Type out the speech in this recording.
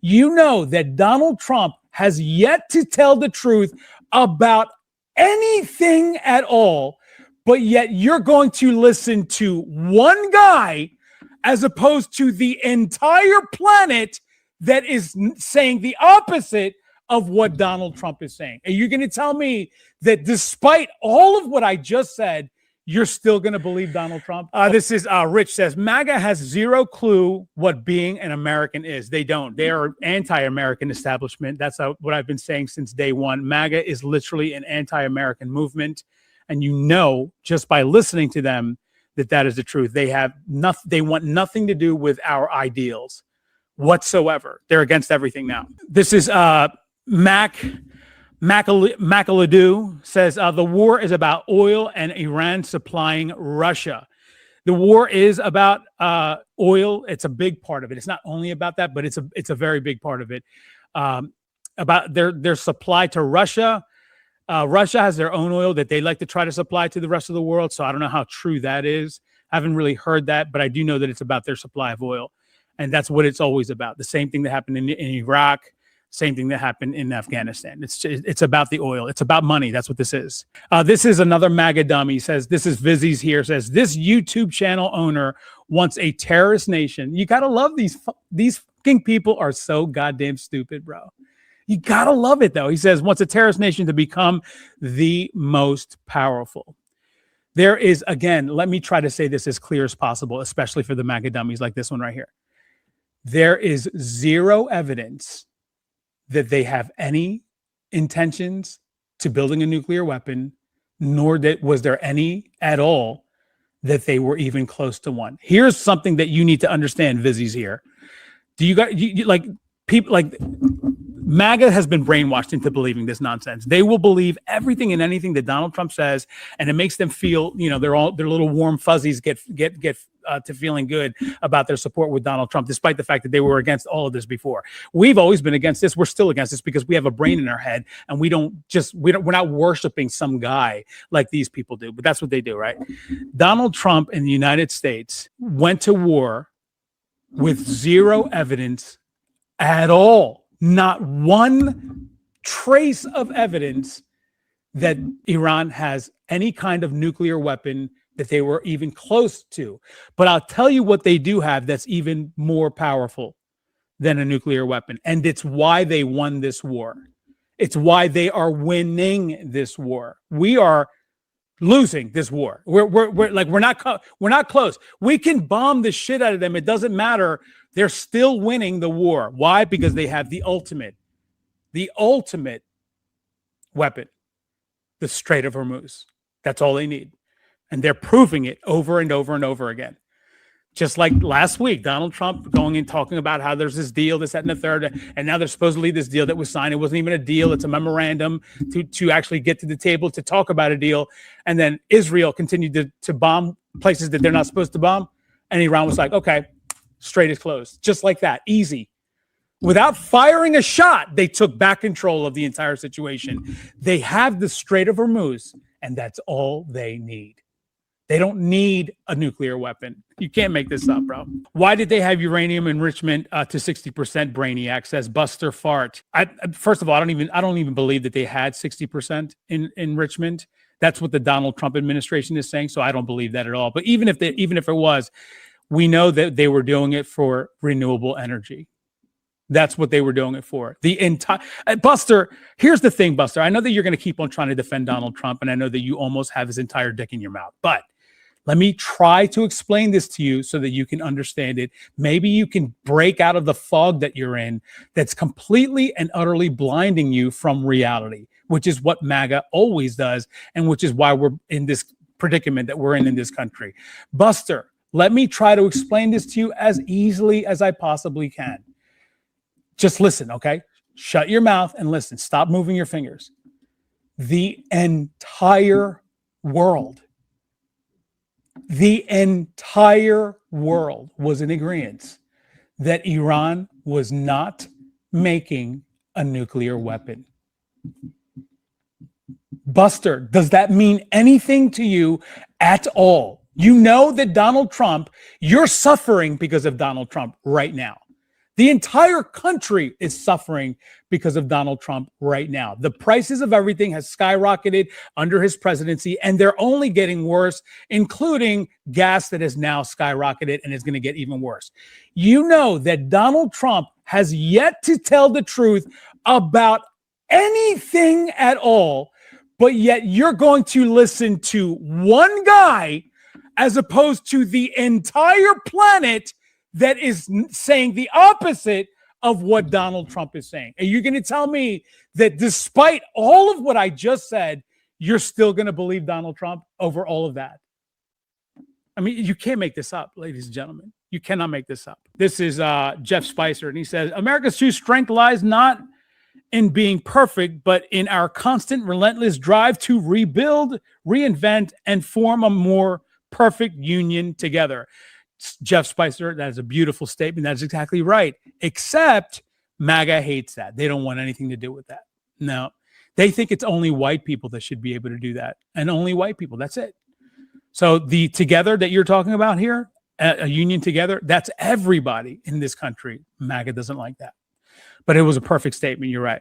You know that Donald Trump has yet to tell the truth about anything at all, but yet you're going to listen to one guy as opposed to the entire planet that is saying the opposite of what Donald Trump is saying. And you're going to tell me that despite all of what I just said, you're still going to believe Donald Trump? This is Rich says, MAGA has zero clue what being an American is. They don't. They are anti-American establishment. That's what I've been saying since day one. MAGA is literally an anti-American movement. And you know, just by listening to them, that is the truth. They have nothing. They want nothing to do with our ideals whatsoever. They're against everything now. This is Macaladu says the war is about oil and Iran supplying Russia. The war is about oil. It's a big part of it. It's not only about that, but it's a very big part of it. About their supply to Russia. Russia has their own oil that they like to try to supply to the rest of the world. So I don't know how true that is. I haven't really heard that, but I do know that it's about their supply of oil. And that's what it's always about. The same thing that happened in Iraq, same thing that happened in Afghanistan. It's about the oil. It's about money. That's what this is. This is another MAGA dummy. Says, this is Vizzy's here. Says, this YouTube channel owner wants a terrorist nation. You got to love these fucking people are so goddamn stupid, bro. You got to love it, though. He says, wants a terrorist nation to become the most powerful. There is, again, let me try to say this as clear as possible, especially for the MAGA dummies like this one right here. There is zero evidence that they have any intentions to building a nuclear weapon, nor was there any at all that they were even close to one. Here's something that you need to understand, Vizzy's here. Do you guys, like, people like MAGA has been brainwashed into believing this nonsense. They will believe everything and anything that Donald Trump says, and it makes them feel, you know, their little warm fuzzies get to feeling good about their support with Donald Trump, despite the fact that they were against all of this before. We've always been against this. We're still against this because we have a brain in our head, and we're not worshiping some guy like these people do. But that's what they do, right? Donald Trump in the United States went to war with zero evidence at all. Not one trace of evidence that Iran has any kind of nuclear weapon that they were even close to. But I'll tell you what they do have that's even more powerful than a nuclear weapon. And it's why they won this war. It's why they are winning this war. We are losing this war. We're not close. We can bomb the shit out of them. It doesn't matter. They're still winning the war. Why? Because they have the ultimate weapon, the Strait of Hormuz. That's all they need. And they're proving it over and over and over again. Just like last week, Donald Trump going and talking about how there's this deal, this, that, and the third. And now there's supposedly this deal that was signed. It wasn't even a deal. It's a memorandum to actually get to the table to talk about a deal. And then Israel continued to bomb places that they're not supposed to bomb. And Iran was like, okay, Strait is closed. Just like that. Easy. Without firing a shot, they took back control of the entire situation. They have the Strait of Hormuz, and that's all they need. They don't need a nuclear weapon. You can't make this up, bro. Why did they have uranium enrichment to 60%? Brainiac says. Buster Fart. First of all, I don't even believe that they had 60% in enrichment. That's what the Donald Trump administration is saying. So I don't believe that at all. But even if it was, we know that they were doing it for renewable energy. That's what they were doing it for. The entire Buster. Here's the thing, Buster. I know that you're going to keep on trying to defend Donald Trump, and I know that you almost have his entire dick in your mouth, but let me try to explain this to you so that you can understand it. Maybe you can break out of the fog that you're in that's completely and utterly blinding you from reality, which is what MAGA always does, and which is why we're in this predicament that we're in this country. Buster, let me try to explain this to you as easily as I possibly can. Just listen, okay? Shut your mouth and listen. Stop moving your fingers. The entire world was in agreement that Iran was not making a nuclear weapon. Buster, does that mean anything to you at all? You know that Donald Trump, you're suffering because of Donald Trump right now. The entire country is suffering because of Donald Trump right now. The prices of everything has skyrocketed under his presidency, and they're only getting worse, including gas that has now skyrocketed and is going to get even worse. You know that Donald Trump has yet to tell the truth about anything at all, but yet you're going to listen to one guy as opposed to the entire planet that is saying the opposite of what Donald Trump is saying. And you're going to tell me that despite all of what I just said, you're still going to believe Donald Trump over all of that? I mean, you can't make this up, ladies and gentlemen. You cannot make this up. This is Jeff Spicer, and he says, America's true strength lies not in being perfect, but in our constant, relentless drive to rebuild, reinvent, and form a more perfect union together. Jeff Spicer, that is a beautiful statement. That's exactly right. Except MAGA hates that. They don't want anything to do with that. No, they think it's only white people that should be able to do that. And only white people. That's it. So the together that you're talking about here, a union together, that's everybody in this country. MAGA doesn't like that. But it was a perfect statement. You're right.